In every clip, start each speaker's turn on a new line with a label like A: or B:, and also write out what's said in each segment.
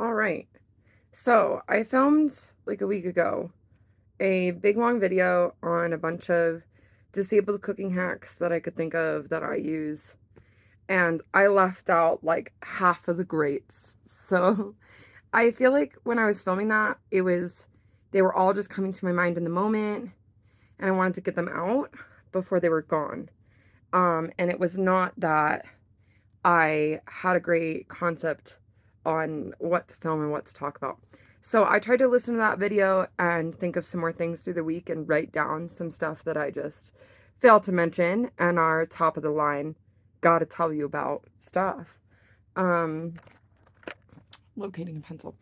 A: All right. So I filmed like a week ago a big long video on a bunch of disabled cooking hacks that I could think of that I use. And I left out like half of the greats. So I feel like when I was filming that, they were all just coming to my mind in the moment and I wanted to get them out before they were gone. And it was not that I had a great concept on what to film and what to talk about. So I tried to listen to that video and think of some more things through the week and write down some stuff that I just failed to mention and are top of the line, gotta tell you about stuff. Um, Locating a pencil.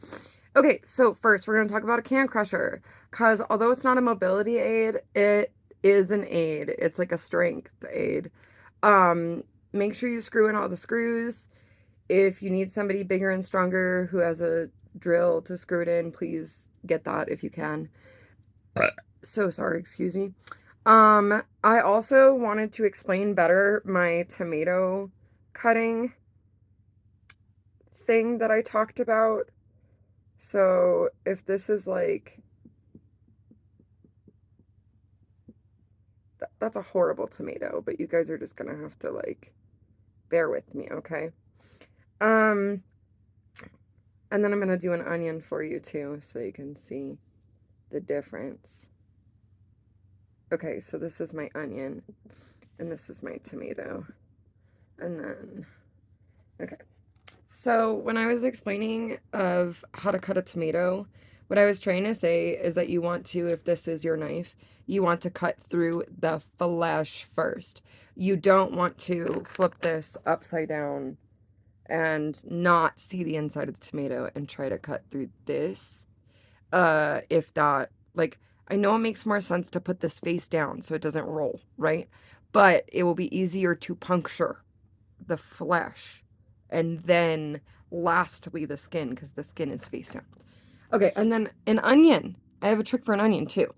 A: Okay, so first we're gonna talk about a can crusher, because although it's not a mobility aid, it is an aid. It's like a strength aid. Make sure you screw in all the screws. If you need somebody bigger and stronger who has a drill to screw it in, please get that if you can. So sorry, excuse me. I also wanted to explain better my tomato cutting thing that I talked about. So if this is like, that's a horrible tomato, but you guys are just gonna have to like bear with me, okay? Um, and then I'm gonna do an onion for you too, so you can see the difference. Okay, so this is my onion, and this is my tomato. And then, okay. So when I was explaining of how to cut a tomato, what I was trying to say is that you want to, if this is your knife, you want to cut through the flesh first. You don't want to flip this upside down and not see the inside of the tomato and try to cut through this. If that, like, I know it makes more sense to put this face down so it doesn't roll, right? But it will be easier to puncture the flesh and then lastly the skin, because the skin is face down. Okay, and then an onion. I have a trick for an onion too.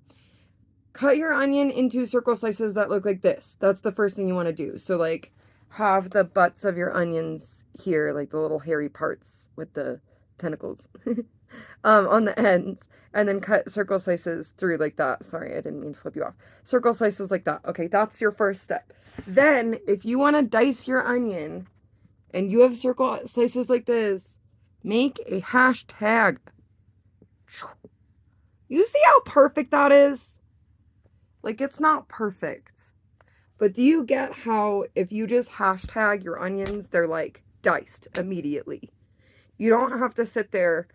A: Cut your onion into circle slices that look like this. That's the first thing you want to do. So like have the butts of your onions here, like the little hairy parts with the tentacles on the ends, and then cut circle slices through like that. Sorry, I didn't mean to flip you off. Circle slices like that. Okay, that's your first step. Then if you want to dice your onion and you have circle slices like this, make a hashtag. You see how perfect that is? Like, it's not perfect. But do you get how if you just hashtag your onions, they're like diced immediately? You don't have to sit there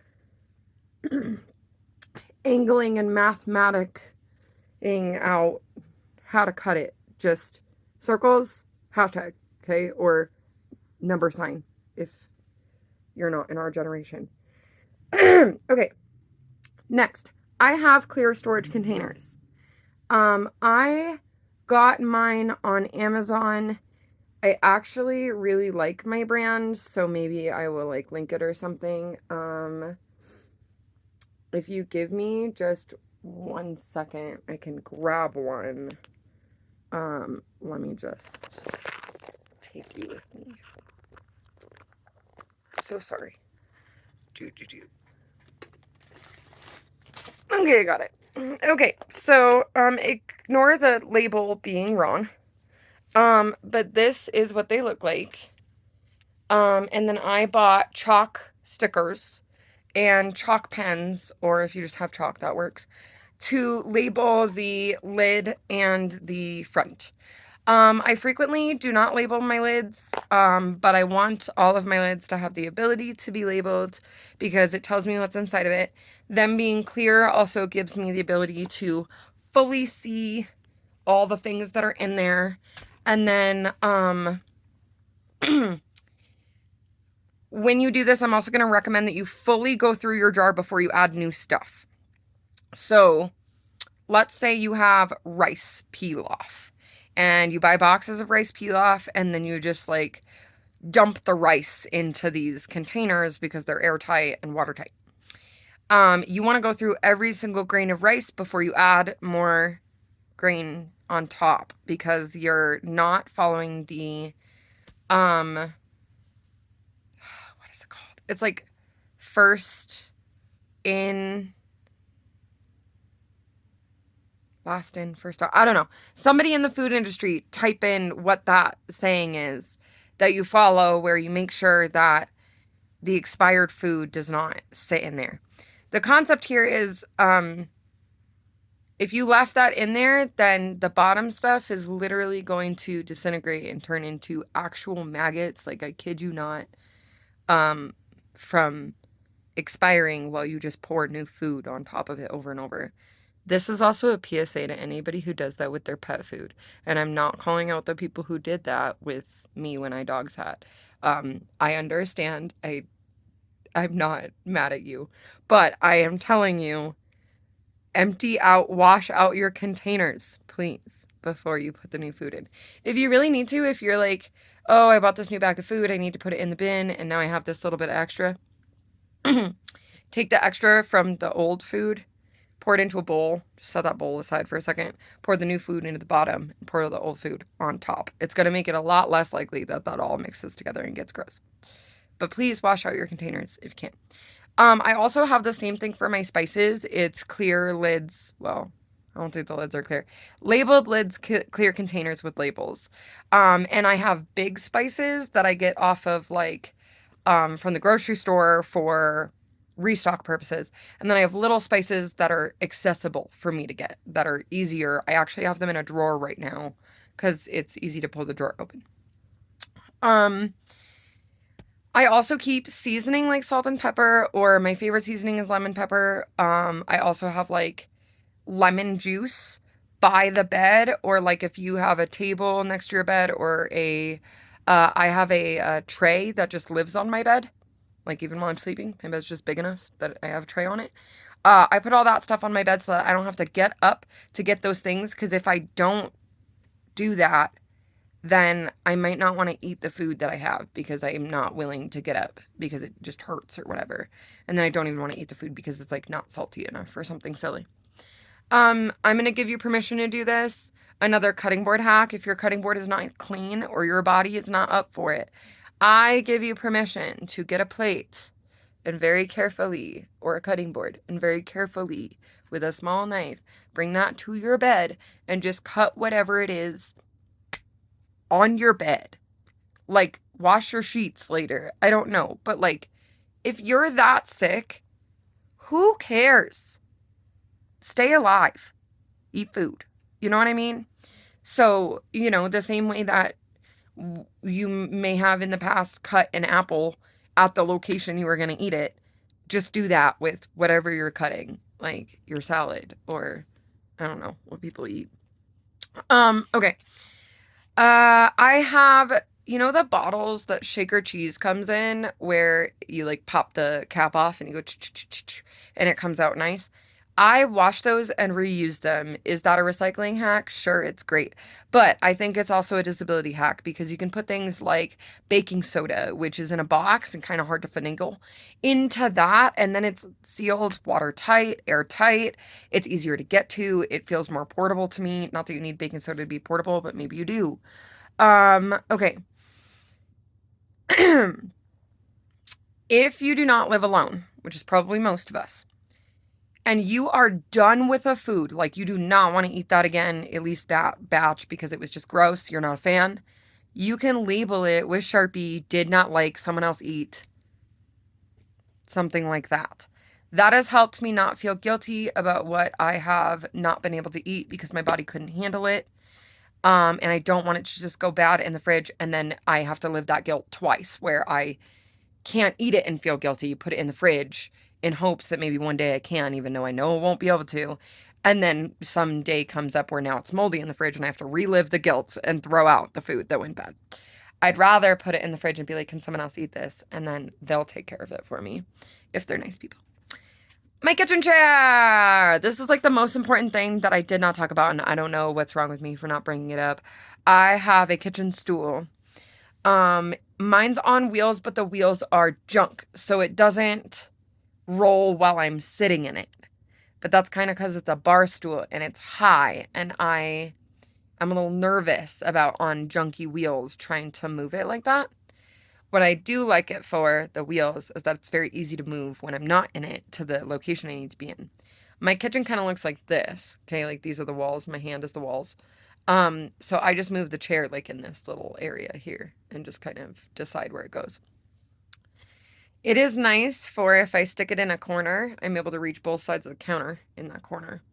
A: angling and mathematicing out how to cut it. Just circles, hashtag, okay? Or number sign if you're not in our generation. Okay, next. I have clear storage containers. I got mine on Amazon. I actually really like my brand, so maybe I will like link it or something. If you give me just 1 second, I can grab one. Let me just take you with me. So sorry. Okay, I got it. Okay, so ignore the label being wrong. But this is what they look like. And then I bought chalk stickers and chalk pens, or if you just have chalk, that works, to label the lid and the front. I frequently do not label my lids, but I want all of my lids to have the ability to be labeled because it tells me what's inside of it. Them being clear also gives me the ability to fully see all the things that are in there. And then, when you do this, I'm also going to recommend that you fully go through your jar before you add new stuff. So let's say you have rice pilaf and you buy boxes of rice pilaf and then you just like dump the rice into these containers because they're airtight and watertight. You want to go through every single grain of rice before you add more grain on top because you're not following the what is it called? It's like first in, last in, first out. I don't know. Somebody in the food industry, type in what that saying is that you follow, where you make sure that the expired food does not sit in there. The concept here is, if you left that in there, then the bottom stuff is literally going to disintegrate and turn into actual maggots, like I kid you not, from expiring while you just pour new food on top of it over and over. This is also a PSA to anybody who does that with their pet food. And I'm not calling out the people who did that with me when I dog sat. I understand. I'm not mad at you. But I am telling you, wash out your containers, please, before you put the new food in. If you really need to, if you're like, oh, I bought this new bag of food, I need to put it in the bin, and now I have this little bit extra. Take the extra from the old food, pour it into a bowl, just set that bowl aside for a second, pour the new food into the bottom, and pour the old food on top. It's going to make it a lot less likely that that all mixes together and gets gross. But please wash out your containers if you can. I also have the same thing for my spices. It's clear lids. Well, I don't think the lids are clear. Labeled lids, clear containers with labels. And I have big spices that I get off of like from the grocery store for restock purposes. And then I have little spices that are accessible for me to get, that are easier. I actually have them in a drawer right now because it's easy to pull the drawer open. I also keep seasoning like salt and pepper, or my favorite seasoning is lemon pepper. I also have like lemon juice by the bed, or like if you have a table next to your bed, or I have a tray that just lives on my bed. Like even while I'm sleeping, my bed's just big enough that I have a tray on it. I put all that stuff on my bed so that I don't have to get up to get those things, because if I don't do that, then I might not want to eat the food that I have because I am not willing to get up because it just hurts or whatever. And then I don't even want to eat the food because it's like not salty enough or something silly. I'm going to give you permission to do this. Another cutting board hack: if your cutting board is not clean or your body is not up for it, I give you permission to get a plate and very carefully, or a cutting board, and very carefully with a small knife, bring that to your bed and just cut whatever it is on your bed. Like, wash your sheets later. I don't know. But like, if you're that sick, who cares? Stay alive. Eat food. You know what I mean? So, you know, the same way that you may have in the past cut an apple at the location you were going to eat it, just do that with whatever you're cutting, like your salad, or I don't know what people eat. Okay. I have, you know, the bottles that Shaker cheese comes in, where you like pop the cap off and you go and it comes out nice. I wash those and reuse them. Is that a recycling hack? Sure, it's great. But I think it's also a disability hack, because you can put things like baking soda, which is in a box and kind of hard to finagle, into that, and then it's sealed, watertight, airtight. It's easier to get to. It feels more portable to me. Not that you need baking soda to be portable, but maybe you do. Okay. If you do not live alone, which is probably most of us, and you are done with a food, like you do not want to eat that again, at least that batch, because it was just gross, you're not a fan, you can label it with Sharpie, did not like, someone else eat, something like that. That has helped me not feel guilty about what I have not been able to eat because my body couldn't handle it. And I don't want it to just go bad in the fridge and then I have to live that guilt twice, where I can't eat it and feel guilty, put it in the fridge in hopes that maybe one day I can, even though I know I won't be able to. And then some day comes up where now it's moldy in the fridge and I have to relive the guilt and throw out the food that went bad. I'd rather put it in the fridge and be like, can someone else eat this? And then they'll take care of it for me if they're nice people. My kitchen chair! This is like the most important thing that I did not talk about, and I don't know what's wrong with me for not bringing it up. I have a kitchen stool. Mine's on wheels, but the wheels are junk, so it doesn't roll while I'm sitting in it. But that's kind of because it's a bar stool and it's high, and I'm a little nervous about on junky wheels trying to move it like that. What I do like it for, the wheels, is that it's very easy to move when I'm not in it to the location I need to be in. My kitchen kind of looks like this, okay? Like these are the walls, my hand is the walls. So I just move the chair like in this little area here and just kind of decide where it goes. It is nice for if I stick it in a corner, I'm able to reach both sides of the counter in that corner.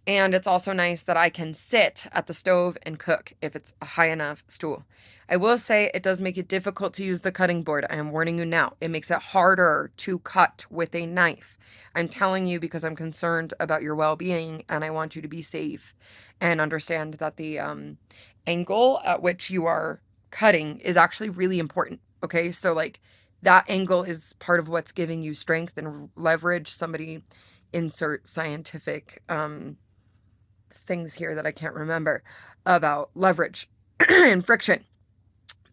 A: And it's also nice that I can sit at the stove and cook if it's a high enough stool. I will say it does make it difficult to use the cutting board. I am warning you now. It makes it harder to cut with a knife. I'm telling you because I'm concerned about your well-being and I want you to be safe and understand that the angle at which you are cutting is actually really important. Okay, so like that angle is part of what's giving you strength and leverage. Somebody insert scientific things here that I can't remember about leverage and friction.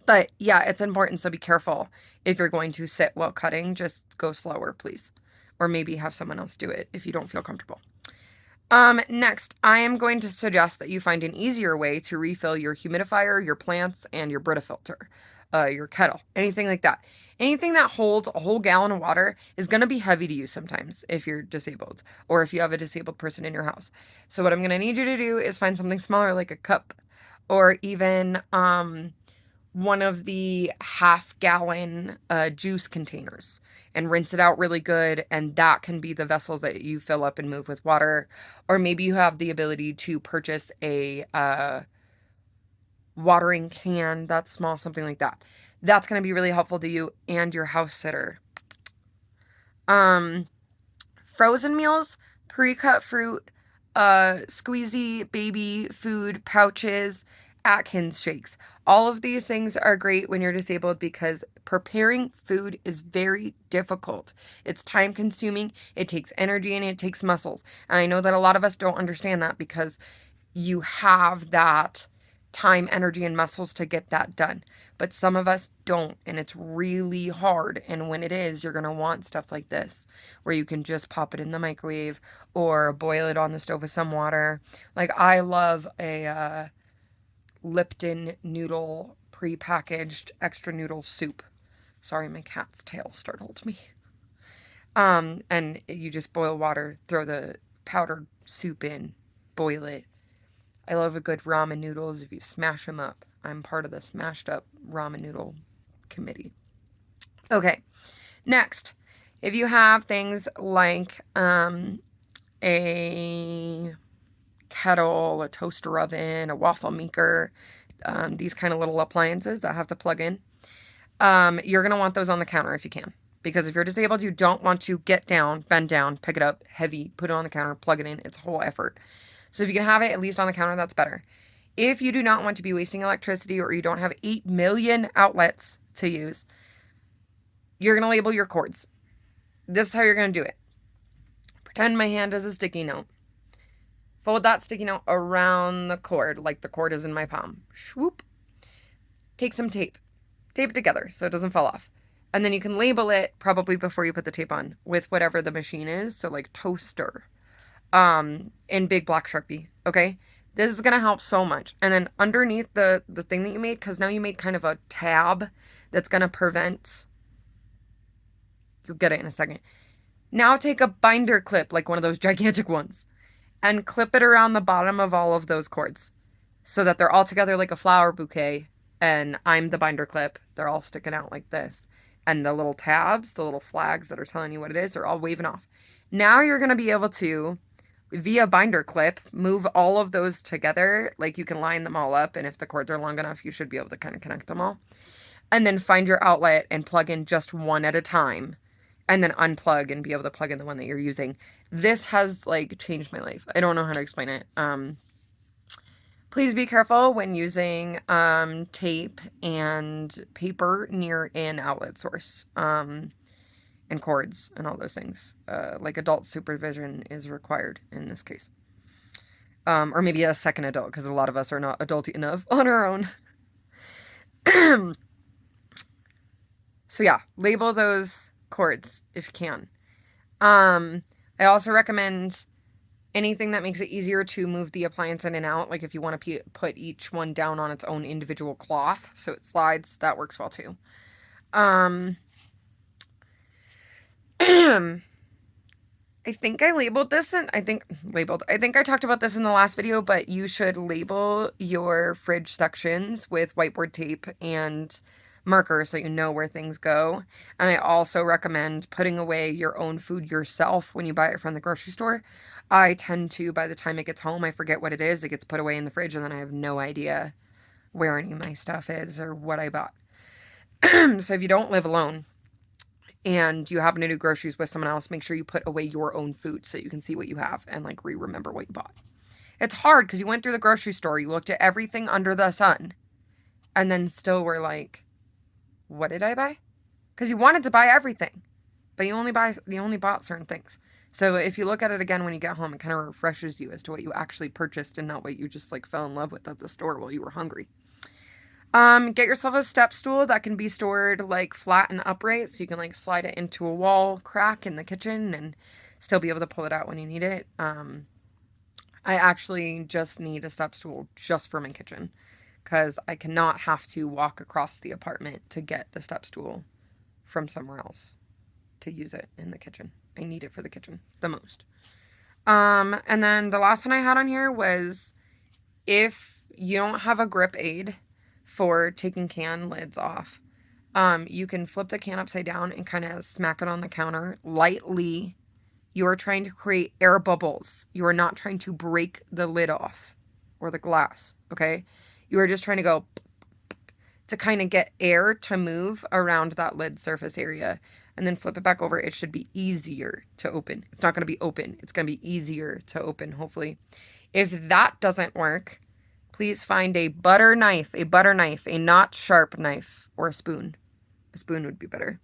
A: But yeah, it's important, so be careful if you're going to sit while cutting. Just go slower, please. Or maybe have someone else do it if you don't feel comfortable. Next, I am going to suggest that you find an easier way to refill your humidifier, your plants, and your Brita filter, your kettle, anything like that. Anything that holds a whole gallon of water is going to be heavy to use sometimes if you're disabled or if you have a disabled person in your house. So what I'm going to need you to do is find something smaller like a cup or even one of the half-gallon juice containers and rinse it out really good, and that can be the vessels that you fill up and move with water. Or maybe you have the ability to purchase a watering can that's small, something like that. That's going to be really helpful to you and your house sitter. Frozen meals, pre-cut fruit, squeezy baby food pouches, Atkins shakes. All of these things are great when you're disabled because preparing food is very difficult. It's time consuming, it takes energy, and it takes muscles. And I know that a lot of us don't understand that because you have that time, energy, and muscles to get that done. But some of us don't, and it's really hard. And when it is, you're going to want stuff like this, where you can just pop it in the microwave or boil it on the stove with some water. Like, I love a Lipton noodle pre-packaged extra noodle soup. Sorry, my cat's tail startled me. And you just boil water, throw the powdered soup in, boil it. I love a good ramen noodles if you smash them up. I'm part of the smashed up ramen noodle committee. Okay, next, if you have things like a kettle, a toaster oven, a waffle maker, these kind of little appliances that have to plug in, you're going to want those on the counter if you can. Because if you're disabled, you don't want to get down, bend down, pick it up, heavy, put it on the counter, plug it in. It's a whole effort. So if you can have it at least on the counter, that's better. If you do not want to be wasting electricity or you don't have 8 million outlets to use, you're going to label your cords. This is how you're going to do it. Pretend my hand is a sticky note. Fold that sticky note around the cord like the cord is in my palm. Swoop. Take some tape. Tape it together so it doesn't fall off. And then you can label it probably before you put the tape on with whatever the machine is. So like toaster. In big black Sharpie. Okay. This is going to help so much. And then underneath the thing that you made, because now you made kind of a tab that's going to prevent, you'll get it in a second. Now take a binder clip, like one of those gigantic ones, and clip it around the bottom of all of those cords so that they're all together like a flower bouquet. And I'm the binder clip. They're all sticking out like this. And the little tabs, the little flags that are telling you what it is, are all waving off. Now you're going to be able to, via binder clip, move all of those together. Like you can line them all up, and if the cords are long enough, you should be able to kind of connect them all. And then find your outlet and plug in just one at a time. And then unplug and be able to plug in the one that you're using. This has like changed my life. I don't know how to explain it. Please be careful when using tape and paper near an outlet source. And cords and all those things. Like adult supervision is required in this case. Or maybe a second adult, because a lot of us are not adulty enough on our own. So yeah, label those cords if you can. I also recommend anything that makes it easier to move the appliance in and out. Like if you want to put each one down on its own individual cloth so it slides, that works well too. Um, I think I labeled this and I think I talked about this in the last video, but you should label your fridge sections with whiteboard tape and marker so you know where things go. And I also recommend putting away your own food yourself when you buy it from the grocery store. I tend to, by the time it gets home, I forget what it is. It gets put away in the fridge and then I have no idea where any of my stuff is or what I bought. So if you don't live alone, and you happen to do groceries with someone else, make sure you put away your own food so you can see what you have and like remember what you bought. It's hard because you went through the grocery store, you looked at everything under the sun, and then still were like, what did I buy? Because you wanted to buy everything, but you only bought certain things. So if you look at it again when you get home, it kind of refreshes you as to what you actually purchased and not what you just like fell in love with at the store while you were hungry. Get yourself a step stool that can be stored like flat and upright so you can like slide it into a wall crack in the kitchen and still be able to pull it out when you need it. I actually just need a step stool just for my kitchen because I cannot have to walk across the apartment to get the step stool from somewhere else to use it in the kitchen. I need it for the kitchen the most. And then the last one I had on here was if you don't have a grip aid for taking can lids off, you can flip the can upside down and kind of smack it on the counter lightly. You are trying to create air bubbles. You are not trying to break the lid off or the glass, okay? You are just trying to go to kind of get air to move around that lid surface area and then flip it back over. It should be easier to open. It's not going to be open. It's going to be easier to open, hopefully. If that doesn't work, please find a butter knife, a not sharp knife, or a spoon. A spoon would be better.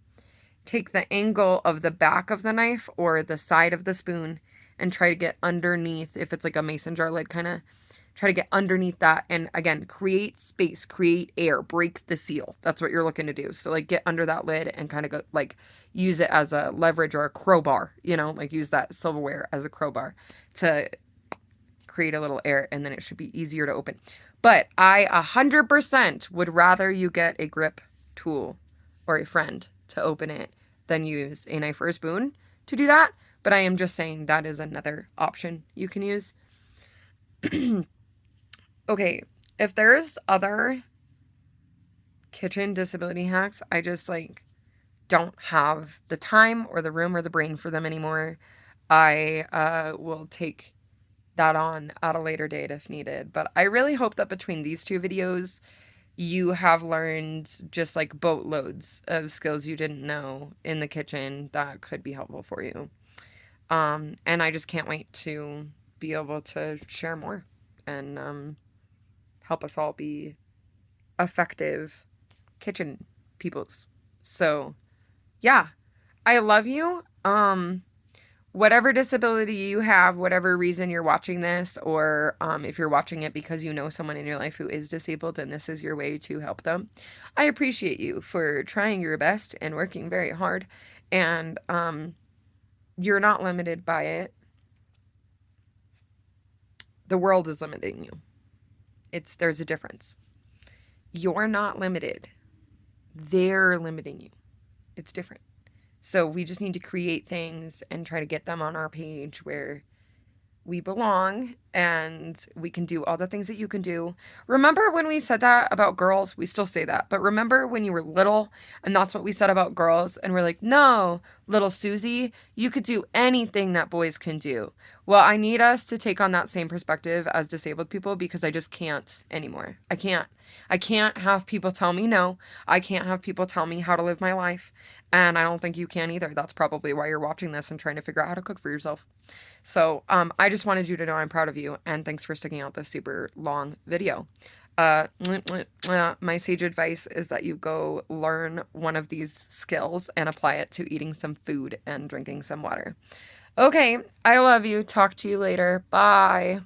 A: Take the angle of the back of the knife or the side of the spoon and try to get underneath, if it's like a mason jar lid, kind of try to get underneath that. And again, create space, create air, break the seal. That's what you're looking to do. So like get under that lid and kind of go like use it as a leverage or a crowbar, you know, like use that silverware as a crowbar to create a little air, and then it should be easier to open. But I 100% would rather you get a grip tool or a friend to open it than use a knife or a spoon to do that. But I am just saying that is another option you can use. Okay, if there's other kitchen disability hacks, I just like don't have the time or the room or the brain for them anymore. I will take that on at a later date if needed. But I really hope that between these two videos, you have learned just like boatloads of skills you didn't know in the kitchen that could be helpful for you. And I just can't wait to be able to share more and help us all be effective kitchen peoples. So yeah, I love you. Whatever disability you have, whatever reason you're watching this, or if you're watching it because you know someone in your life who is disabled and this is your way to help them, I appreciate you for trying your best and working very hard. And you're not limited by it. The world is limiting you. There's a difference. You're not limited. They're limiting you. It's different. So we just need to create things and try to get them on our page where we belong and we can do all the things that you can do. Remember when we said that about girls? We still say that. But remember when you were little and that's what we said about girls? And we're like, no, little Susie, you could do anything that boys can do. Well, I need us to take on that same perspective as disabled people because I just can't anymore. I can't have people tell me no. I can't have people tell me how to live my life. And I don't think you can either. That's probably why you're watching this and trying to figure out how to cook for yourself. So I just wanted you to know I'm proud of you, and thanks for sticking out this super long video. My sage advice is that you go learn one of these skills and apply it to eating some food and drinking some water. Okay, I love you. Talk to you later. Bye.